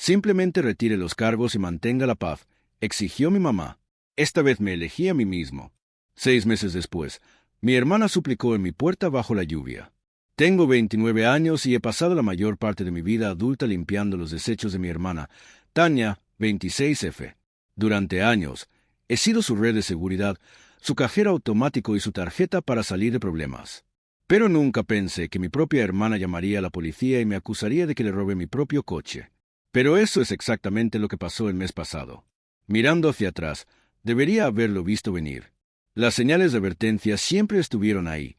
Simplemente retire los cargos y mantenga la paz, exigió mi mamá. Esta vez me elegí a mí mismo. 6 meses después, mi hermana suplicó en mi puerta bajo la lluvia. Tengo 29 años y he pasado la mayor parte de mi vida adulta limpiando los desechos de mi hermana, Tania, 26F. Durante años, he sido su red de seguridad, su cajero automático y su tarjeta para salir de problemas. Pero nunca pensé que mi propia hermana llamaría a la policía y me acusaría de que le robé mi propio coche. Pero eso es exactamente lo que pasó el mes pasado. Mirando hacia atrás, debería haberlo visto venir. Las señales de advertencia siempre estuvieron ahí,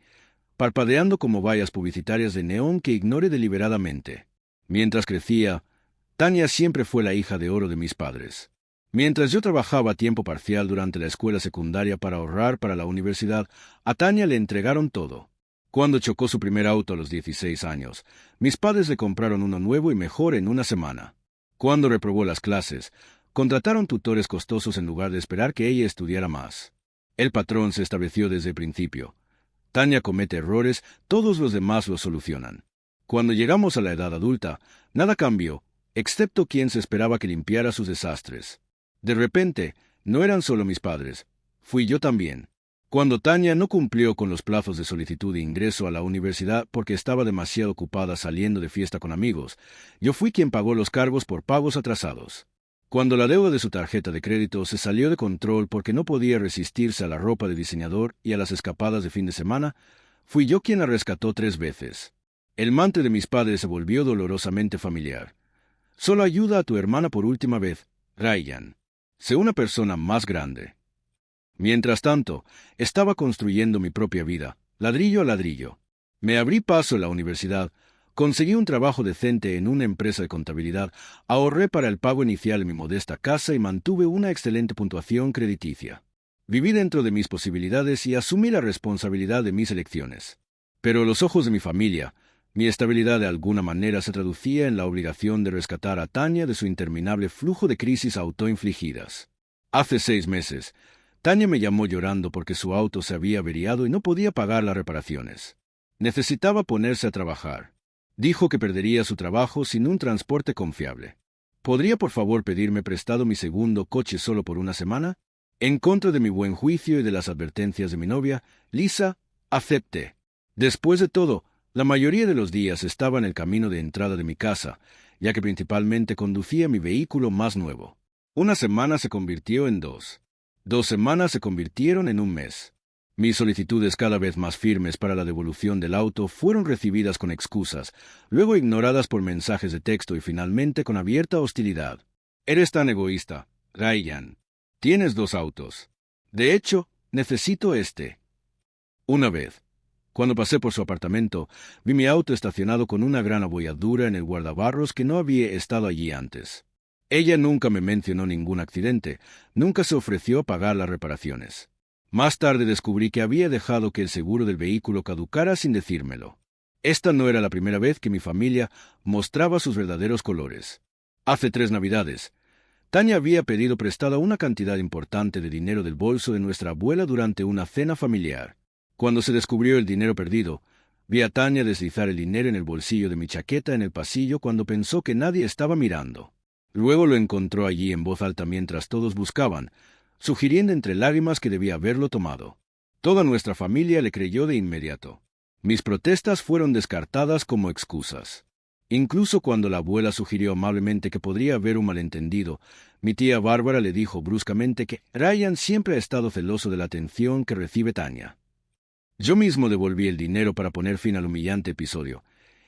parpadeando como vallas publicitarias de neón que ignoré deliberadamente. Mientras crecía, Tania siempre fue la hija de oro de mis padres. Mientras yo trabajaba a tiempo parcial durante la escuela secundaria para ahorrar para la universidad, a Tania le entregaron todo. Cuando chocó su primer auto a los 16 años, mis padres le compraron uno nuevo y mejor en una semana. Cuando reprobó las clases, contrataron tutores costosos en lugar de esperar que ella estudiara más. El patrón se estableció desde el principio. Tania comete errores, todos los demás los solucionan. Cuando llegamos a la edad adulta, nada cambió, excepto quien se esperaba que limpiara sus desastres. De repente, no eran solo mis padres, fui yo también. Cuando Tania no cumplió con los plazos de solicitud de ingreso a la universidad porque estaba demasiado ocupada saliendo de fiesta con amigos, yo fui quien pagó los cargos por pagos atrasados. Cuando la deuda de su tarjeta de crédito se salió de control porque no podía resistirse a la ropa de diseñador y a las escapadas de fin de semana, fui yo quien la rescató 3 veces. El mantre de mis padres se volvió dolorosamente familiar. Solo ayuda a tu hermana por última vez, Ryan. Sé una persona más grande. Mientras tanto, estaba construyendo mi propia vida, ladrillo a ladrillo. Me abrí paso en la universidad, conseguí un trabajo decente en una empresa de contabilidad, ahorré para el pago inicial en mi modesta casa y mantuve una excelente puntuación crediticia. Viví dentro de mis posibilidades y asumí la responsabilidad de mis elecciones. Pero a los ojos de mi familia, mi estabilidad de alguna manera se traducía en la obligación de rescatar a Tania de su interminable flujo de crisis autoinfligidas. Hace 6 meses, Tania me llamó llorando porque su auto se había averiado y no podía pagar las reparaciones. Necesitaba ponerse a trabajar. Dijo que perdería su trabajo sin un transporte confiable. ¿Podría por favor pedirme prestado mi segundo coche solo por una semana? En contra de mi buen juicio y de las advertencias de mi novia, Lisa, acepté. Después de todo, la mayoría de los días estaba en el camino de entrada de mi casa, ya que principalmente conducía mi vehículo más nuevo. Una semana se convirtió en 2. 2 semanas se convirtieron en un mes. Mis solicitudes cada vez más firmes para la devolución del auto fueron recibidas con excusas, luego ignoradas por mensajes de texto y finalmente con abierta hostilidad. Eres tan egoísta, Ryan. Tienes 2 autos. De hecho, necesito este. Una vez, cuando pasé por su apartamento, vi mi auto estacionado con una gran abolladura en el guardabarros que no había estado allí antes. Ella nunca me mencionó ningún accidente, nunca se ofreció a pagar las reparaciones. Más tarde descubrí que había dejado que el seguro del vehículo caducara sin decírmelo. Esta no era la primera vez que mi familia mostraba sus verdaderos colores. Hace 3 Navidades, Tania había pedido prestada una cantidad importante de dinero del bolso de nuestra abuela durante una cena familiar. Cuando se descubrió el dinero perdido, vi a Tania deslizar el dinero en el bolsillo de mi chaqueta en el pasillo cuando pensó que nadie estaba mirando. Luego lo encontró allí en voz alta mientras todos buscaban, sugiriendo entre lágrimas que debía haberlo tomado. Toda nuestra familia le creyó de inmediato. Mis protestas fueron descartadas como excusas. Incluso cuando la abuela sugirió amablemente que podría haber un malentendido, mi tía Bárbara le dijo bruscamente que Ryan siempre ha estado celoso de la atención que recibe Tania. Yo mismo devolví el dinero para poner fin al humillante episodio,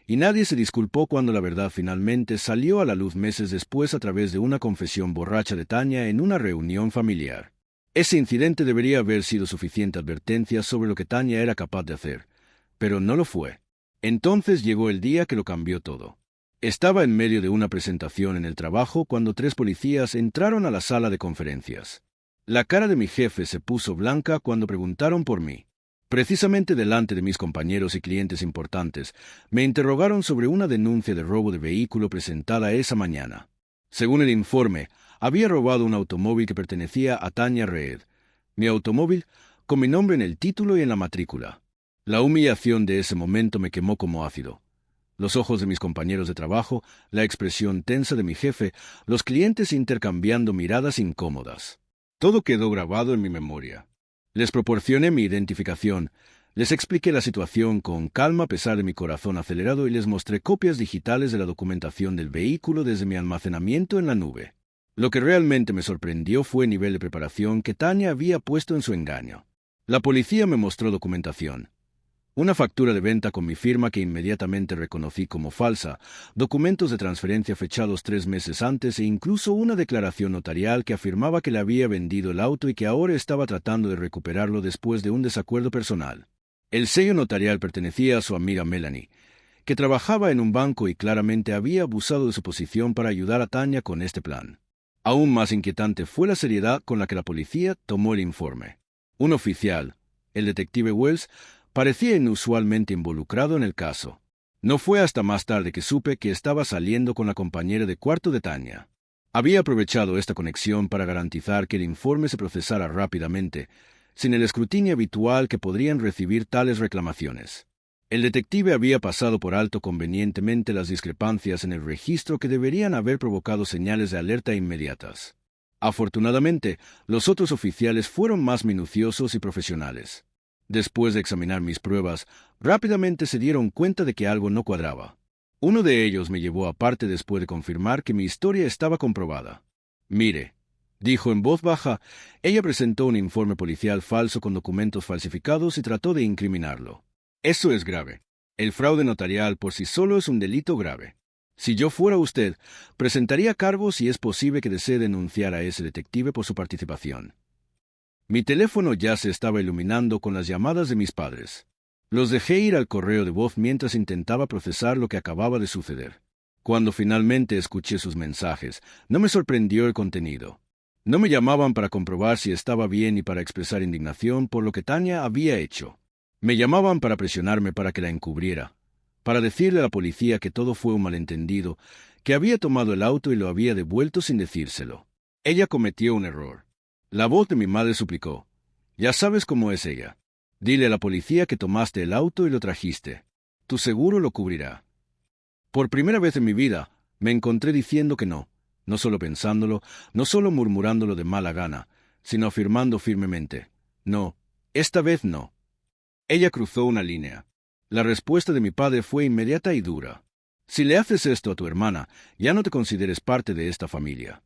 y nadie se disculpó cuando la verdad finalmente salió a la luz meses después a través de una confesión borracha de Tania en una reunión familiar. Ese incidente debería haber sido suficiente advertencia sobre lo que Tania era capaz de hacer, pero no lo fue. Entonces llegó el día que lo cambió todo. Estaba en medio de una presentación en el trabajo cuando 3 policías entraron a la sala de conferencias. La cara de mi jefe se puso blanca cuando preguntaron por mí. Precisamente delante de mis compañeros y clientes importantes, me interrogaron sobre una denuncia de robo de vehículo presentada esa mañana. Según el informe, había robado un automóvil que pertenecía a Tania Reed. Mi automóvil, con mi nombre en el título y en la matrícula. La humillación de ese momento me quemó como ácido. los ojos de mis compañeros de trabajo, la expresión tensa de mi jefe, los clientes intercambiando miradas incómodas. Todo quedó grabado en mi memoria. Les proporcioné mi identificación, les expliqué la situación con calma a pesar de mi corazón acelerado y les mostré copias digitales de la documentación del vehículo desde mi almacenamiento en la nube. Lo que realmente me sorprendió fue el nivel de preparación que Tanya había puesto en su engaño. La policía me mostró documentación. Una factura de venta con mi firma que inmediatamente reconocí como falsa, documentos de transferencia fechados 3 meses antes e incluso una declaración notarial que afirmaba que le había vendido el auto y que ahora estaba tratando de recuperarlo después de un desacuerdo personal. El sello notarial pertenecía a su amiga Melanie, que trabajaba en un banco y claramente había abusado de su posición para ayudar a Tanya con este plan. Aún más inquietante fue la seriedad con la que la policía tomó el informe. Un oficial, el detective Wells, parecía inusualmente involucrado en el caso. No fue hasta más tarde que supe que estaba saliendo con la compañera de cuarto de Tanya. Había aprovechado esta conexión para garantizar que el informe se procesara rápidamente, sin el escrutinio habitual que podrían recibir tales reclamaciones. El detective había pasado por alto convenientemente las discrepancias en el registro que deberían haber provocado señales de alerta inmediatas. Afortunadamente, los otros oficiales fueron más minuciosos y profesionales. Después de examinar mis pruebas, rápidamente se dieron cuenta de que algo no cuadraba. Uno de ellos me llevó aparte después de confirmar que mi historia estaba comprobada. «Mire», dijo en voz baja, ella presentó un informe policial falso con documentos falsificados y trató de incriminarlo. «Eso es grave. El fraude notarial por sí solo es un delito grave. Si yo fuera usted, presentaría cargos y es posible que desee denunciar a ese detective por su participación». Mi teléfono ya se estaba iluminando con las llamadas de mis padres. Los dejé ir al correo de voz mientras intentaba procesar lo que acababa de suceder. Cuando finalmente escuché sus mensajes, no me sorprendió el contenido. No me llamaban para comprobar si estaba bien y para expresar indignación por lo que Tanya había hecho. Me llamaban para presionarme para que la encubriera, para decirle a la policía que todo fue un malentendido, que había tomado el auto y lo había devuelto sin decírselo. Ella cometió un error. La voz de mi madre suplicó. «Ya sabes cómo es ella. Dile a la policía que tomaste el auto y lo trajiste. Tu seguro lo cubrirá». Por primera vez en mi vida, me encontré diciendo que no, no solo pensándolo, no solo murmurándolo de mala gana, sino afirmando firmemente. «No, esta vez no». Ella cruzó una línea. La respuesta de mi padre fue inmediata y dura. «Si le haces esto a tu hermana, ya no te consideres parte de esta familia».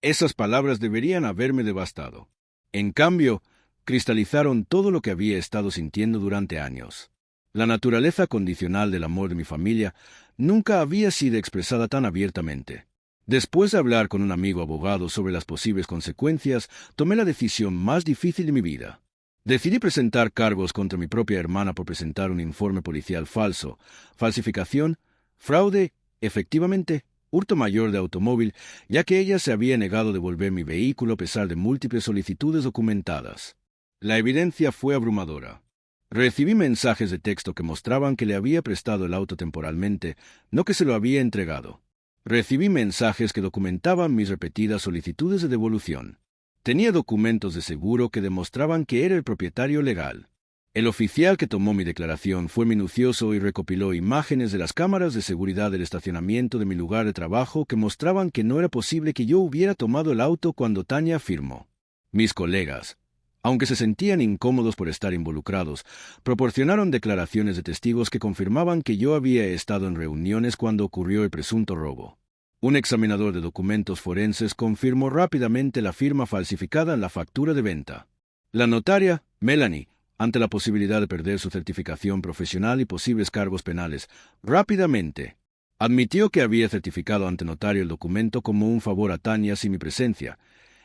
Esas palabras deberían haberme devastado. En cambio, cristalizaron todo lo que había estado sintiendo durante años. La naturaleza condicional del amor de mi familia nunca había sido expresada tan abiertamente. Después de hablar con un amigo abogado sobre las posibles consecuencias, tomé la decisión más difícil de mi vida. Decidí presentar cargos contra mi propia hermana por presentar un informe policial falso, falsificación, fraude, efectivamente, hurto mayor de automóvil, ya que ella se había negado a devolver mi vehículo a pesar de múltiples solicitudes documentadas. La evidencia fue abrumadora. Recibí mensajes de texto que mostraban que le había prestado el auto temporalmente, no que se lo había entregado. Recibí mensajes que documentaban mis repetidas solicitudes de devolución. Tenía documentos de seguro que demostraban que era el propietario legal. El oficial que tomó mi declaración fue minucioso y recopiló imágenes de las cámaras de seguridad del estacionamiento de mi lugar de trabajo que mostraban que no era posible que yo hubiera tomado el auto cuando Tanya firmó. Mis colegas, aunque se sentían incómodos por estar involucrados, proporcionaron declaraciones de testigos que confirmaban que yo había estado en reuniones cuando ocurrió el presunto robo. Un examinador de documentos forenses confirmó rápidamente la firma falsificada en la factura de venta. La notaria, Melanie, ante la posibilidad de perder su certificación profesional y posibles cargos penales, rápidamente admitió que había certificado ante notario el documento como un favor a Tanya sin mi presencia.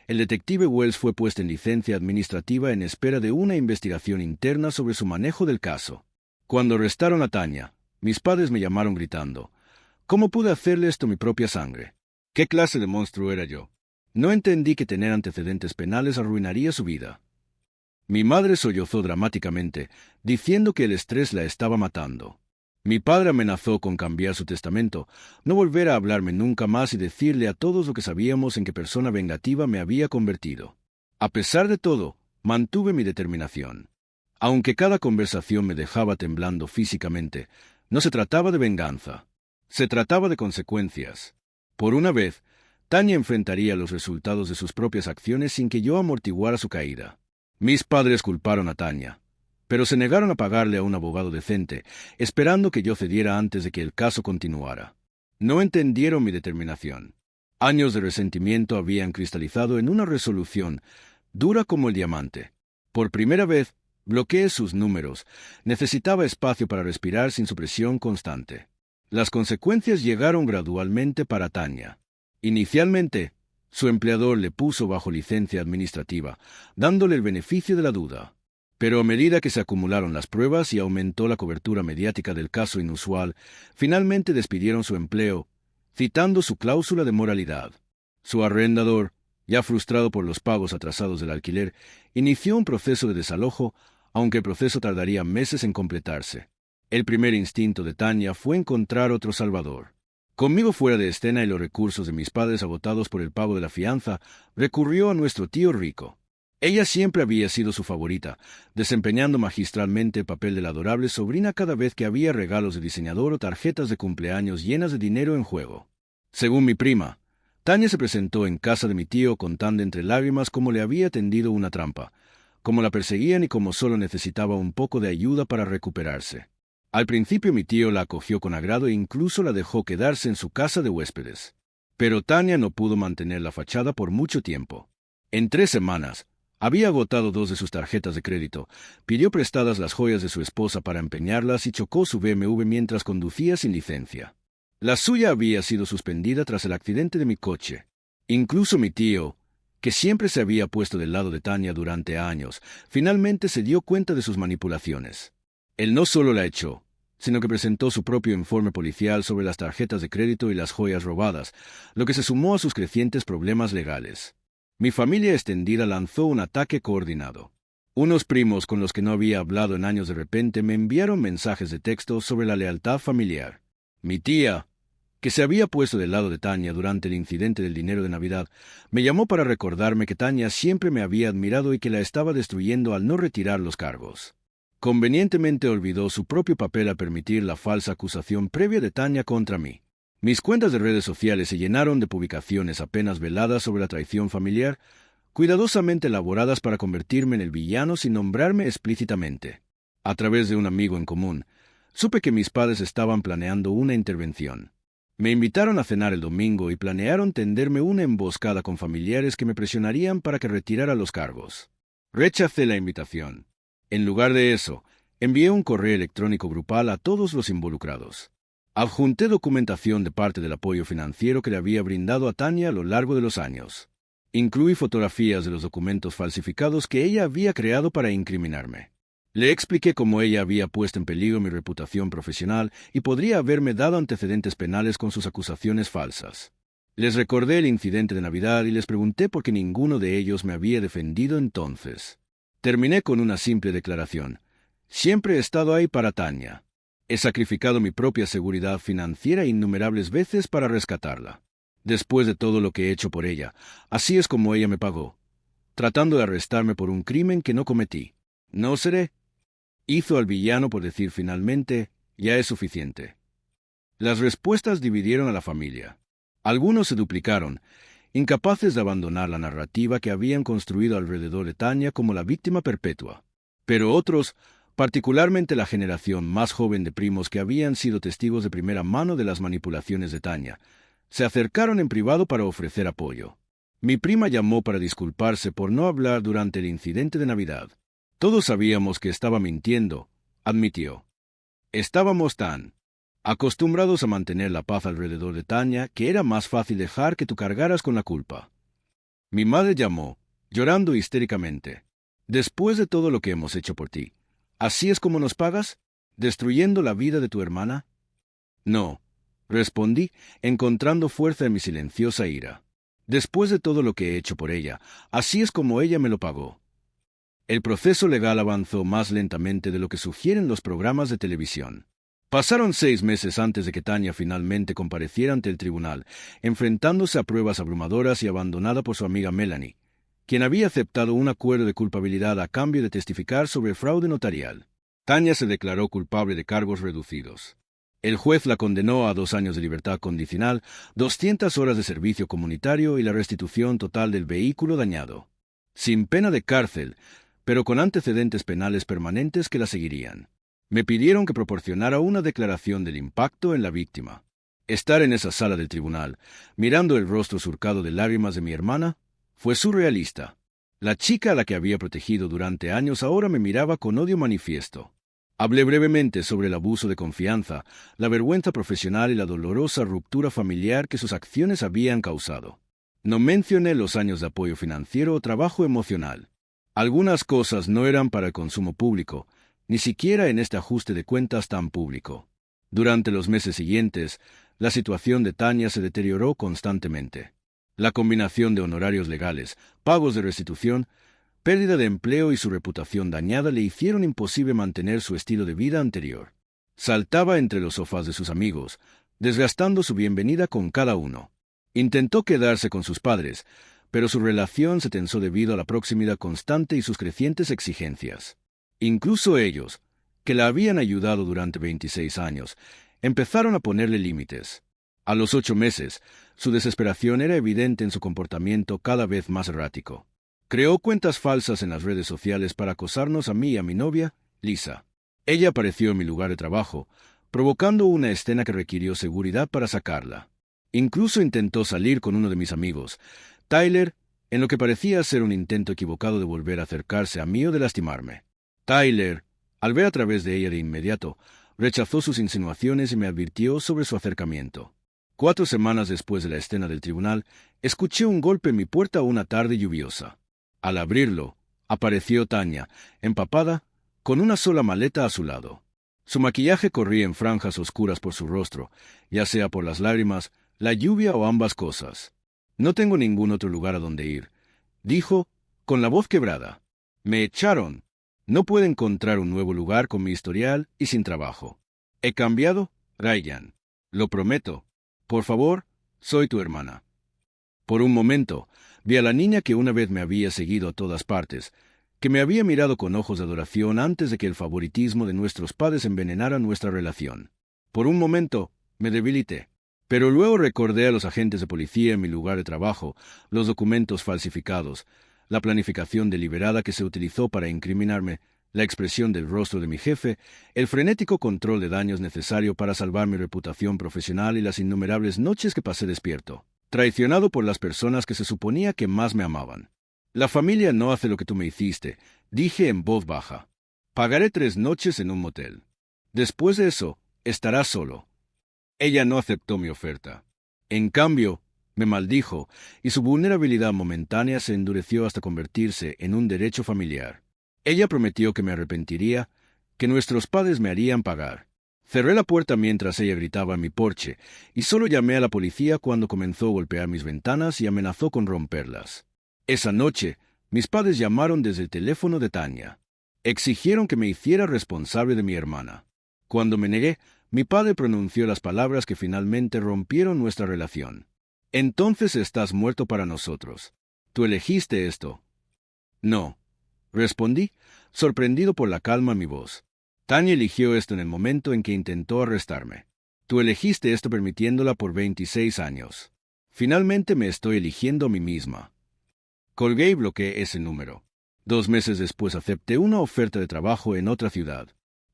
El detective Wells fue puesto en licencia administrativa en espera de una investigación interna sobre su manejo del caso. Cuando arrestaron a Tanya, mis padres me llamaron gritando. ¿Cómo pude hacerle esto a mi propia sangre? ¿Qué clase de monstruo era yo? No entendí que tener antecedentes penales arruinaría su vida. Mi madre sollozó dramáticamente, diciendo que el estrés la estaba matando. Mi padre amenazó con cambiar su testamento, no volver a hablarme nunca más y decirle a todos lo que sabíamos en qué persona vengativa me había convertido. A pesar de todo, mantuve mi determinación. Aunque cada conversación me dejaba temblando físicamente, No se trataba de venganza. Se trataba de consecuencias. Por una vez, Tanya enfrentaría los resultados de sus propias acciones sin que yo amortiguara su caída. Mis padres culparon a Tanya, pero se negaron a pagarle a un abogado decente, esperando que yo cediera antes de que el caso continuara. No entendieron mi determinación. Años de resentimiento habían cristalizado en una resolución dura como el diamante. Por primera vez, bloqueé sus números. Necesitaba espacio para respirar sin su presión constante. Las consecuencias llegaron gradualmente para Tanya. Inicialmente, su empleador le puso bajo licencia administrativa, dándole el beneficio de la duda. Pero a medida que se acumularon las pruebas y aumentó la cobertura mediática del caso inusual, finalmente despidieron su empleo, citando su cláusula de moralidad. Su arrendador, ya frustrado por los pagos atrasados del alquiler, inició un proceso de desalojo, aunque el proceso tardaría meses en completarse. El primer instinto de Tanya fue encontrar otro salvador. Conmigo fuera de escena y los recursos de mis padres agotados por el pago de la fianza, recurrió a nuestro tío rico. Ella siempre había sido su favorita, desempeñando magistralmente el papel de la adorable sobrina cada vez que había regalos de diseñador o tarjetas de cumpleaños llenas de dinero en juego. Según mi prima, Tanya se presentó en casa de mi tío contando entre lágrimas cómo le había tendido una trampa, cómo la perseguían y cómo solo necesitaba un poco de ayuda para recuperarse. Al principio mi tío la acogió con agrado e incluso la dejó quedarse en su casa de huéspedes. Pero Tanya no pudo mantener la fachada por mucho tiempo. En 3 semanas, había agotado 2 de sus tarjetas de crédito, pidió prestadas las joyas de su esposa para empeñarlas y chocó su BMW mientras conducía sin licencia. La suya había sido suspendida tras el accidente de mi coche. Incluso mi tío, que siempre se había puesto del lado de Tanya durante años, finalmente se dio cuenta de sus manipulaciones. Él no solo la echó, sino que presentó su propio informe policial sobre las tarjetas de crédito y las joyas robadas, lo que se sumó a sus crecientes problemas legales. Mi familia extendida lanzó un ataque coordinado. Unos primos con los que no había hablado en años de repente me enviaron mensajes de texto sobre la lealtad familiar. Mi tía, que se había puesto del lado de Tanya durante el incidente del dinero de Navidad, me llamó para recordarme que Tanya siempre me había admirado y que la estaba destruyendo al no retirar los cargos. Convenientemente olvidó su propio papel al permitir la falsa acusación previa de Tanya contra mí. Mis cuentas de redes sociales se llenaron de publicaciones apenas veladas sobre la traición familiar, cuidadosamente elaboradas para convertirme en el villano sin nombrarme explícitamente. A través de un amigo en común, supe que mis padres estaban planeando una intervención. Me invitaron a cenar el domingo y planearon tenderme una emboscada con familiares que me presionarían para que retirara los cargos. Rechacé la invitación. En lugar de eso, envié un correo electrónico grupal a todos los involucrados. Adjunté documentación de parte del apoyo financiero que le había brindado a Tanya a lo largo de los años. Incluí fotografías de los documentos falsificados que ella había creado para incriminarme. Le expliqué cómo ella había puesto en peligro mi reputación profesional y podría haberme dado antecedentes penales con sus acusaciones falsas. Les recordé el incidente de Navidad y les pregunté por qué ninguno de ellos me había defendido entonces. Terminé con una simple declaración. Siempre he estado ahí para Tanya. He sacrificado mi propia seguridad financiera innumerables veces para rescatarla. Después de todo lo que he hecho por ella, así es como ella me pagó, tratando de arrestarme por un crimen que no cometí. No seré. Hizo al villano por decir finalmente, ya es suficiente. Las respuestas dividieron a la familia. Algunos se duplicaron, incapaces de abandonar la narrativa que habían construido alrededor de Tanya como la víctima perpetua. Pero otros, particularmente la generación más joven de primos que habían sido testigos de primera mano de las manipulaciones de Tanya, se acercaron en privado para ofrecer apoyo. Mi prima llamó para disculparse por no hablar durante el incidente de Navidad. Todos sabíamos que estaba mintiendo, admitió. Estábamos tan acostumbrados a mantener la paz alrededor de Tanya que era más fácil dejar que tú cargaras con la culpa. Mi madre llamó, llorando histéricamente. Después de todo lo que hemos hecho por ti, ¿así es como nos pagas? ¿Destruyendo la vida de tu hermana? No, respondí, encontrando fuerza en mi silenciosa ira. Después de todo lo que he hecho por ella, así es como ella me lo pagó. El proceso legal avanzó más lentamente de lo que sugieren los programas de televisión. Pasaron 6 meses antes de que Tanya finalmente compareciera ante el tribunal, enfrentándose a pruebas abrumadoras y abandonada por su amiga Melanie, quien había aceptado un acuerdo de culpabilidad a cambio de testificar sobre el fraude notarial. Tanya se declaró culpable de cargos reducidos. El juez la condenó a 2 años de libertad condicional, 200 horas de servicio comunitario y la restitución total del vehículo dañado. Sin pena de cárcel, pero con antecedentes penales permanentes que la seguirían. Me pidieron que proporcionara una declaración del impacto en la víctima. Estar en esa sala del tribunal, mirando el rostro surcado de lágrimas de mi hermana, fue surrealista. La chica a la que había protegido durante años ahora me miraba con odio manifiesto. Hablé brevemente sobre el abuso de confianza, la vergüenza profesional y la dolorosa ruptura familiar que sus acciones habían causado. No mencioné los años de apoyo financiero o trabajo emocional. Algunas cosas no eran para el consumo público, ni siquiera en este ajuste de cuentas tan público. Durante los meses siguientes, la situación de Tania se deterioró constantemente. La combinación de honorarios legales, pagos de restitución, pérdida de empleo y su reputación dañada le hicieron imposible mantener su estilo de vida anterior. Saltaba entre los sofás de sus amigos, desgastando su bienvenida con cada uno. Intentó quedarse con sus padres, pero su relación se tensó debido a la proximidad constante y sus crecientes exigencias. Incluso ellos, que la habían ayudado durante 26 años, empezaron a ponerle límites. A los 8 meses, su desesperación era evidente en su comportamiento cada vez más errático. Creó cuentas falsas en las redes sociales para acosarnos a mí y a mi novia, Lisa. Ella apareció en mi lugar de trabajo, provocando una escena que requirió seguridad para sacarla. Incluso intentó salir con uno de mis amigos, Tyler, en lo que parecía ser un intento equivocado de volver a acercarse a mí o de lastimarme. Tyler, al ver a través de ella de inmediato, rechazó sus insinuaciones y me advirtió sobre su acercamiento. 4 semanas después de la escena del tribunal, escuché un golpe en mi puerta una tarde lluviosa. Al abrirlo, apareció Tania, empapada, con una sola maleta a su lado. Su maquillaje corría en franjas oscuras por su rostro, ya sea por las lágrimas, la lluvia o ambas cosas. «No tengo ningún otro lugar a donde ir», dijo, con la voz quebrada. «Me echaron. No puedo encontrar un nuevo lugar con mi historial y sin trabajo. He cambiado, Ryan. Lo prometo. Por favor, soy tu hermana». Por un momento, vi a la niña que una vez me había seguido a todas partes, que me había mirado con ojos de adoración antes de que el favoritismo de nuestros padres envenenara nuestra relación. Por un momento, me debilité. Pero luego recordé a los agentes de policía en mi lugar de trabajo, los documentos falsificados, la planificación deliberada que se utilizó para incriminarme, la expresión del rostro de mi jefe, el frenético control de daños necesario para salvar mi reputación profesional y las innumerables noches que pasé despierto, traicionado por las personas que se suponía que más me amaban. «La familia no hace lo que tú me hiciste», dije en voz baja. «Pagaré 3 noches en un motel. Después de eso, estarás solo». Ella no aceptó mi oferta. En cambio, me maldijo, y su vulnerabilidad momentánea se endureció hasta convertirse en un derecho familiar. Ella prometió que me arrepentiría, que nuestros padres me harían pagar. Cerré la puerta mientras ella gritaba en mi porche, y solo llamé a la policía cuando comenzó a golpear mis ventanas y amenazó con romperlas. Esa noche, mis padres llamaron desde el teléfono de Tania. Exigieron que me hiciera responsable de mi hermana. Cuando me negué, mi padre pronunció las palabras que finalmente rompieron nuestra relación. «Entonces estás muerto para nosotros. ¿Tú elegiste esto?» «No», respondí, sorprendido por la calma en mi voz. «Tania eligió esto en el momento en que intentó arrestarme. Tú elegiste esto permitiéndola por 26 años. Finalmente me estoy eligiendo a mí misma». Colgué y bloqueé ese número. 2 meses después acepté una oferta de trabajo en otra ciudad.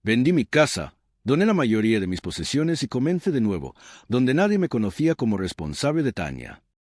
Vendí mi casa, doné la mayoría de mis posesiones y comencé de nuevo, donde nadie me conocía como responsable de Tania.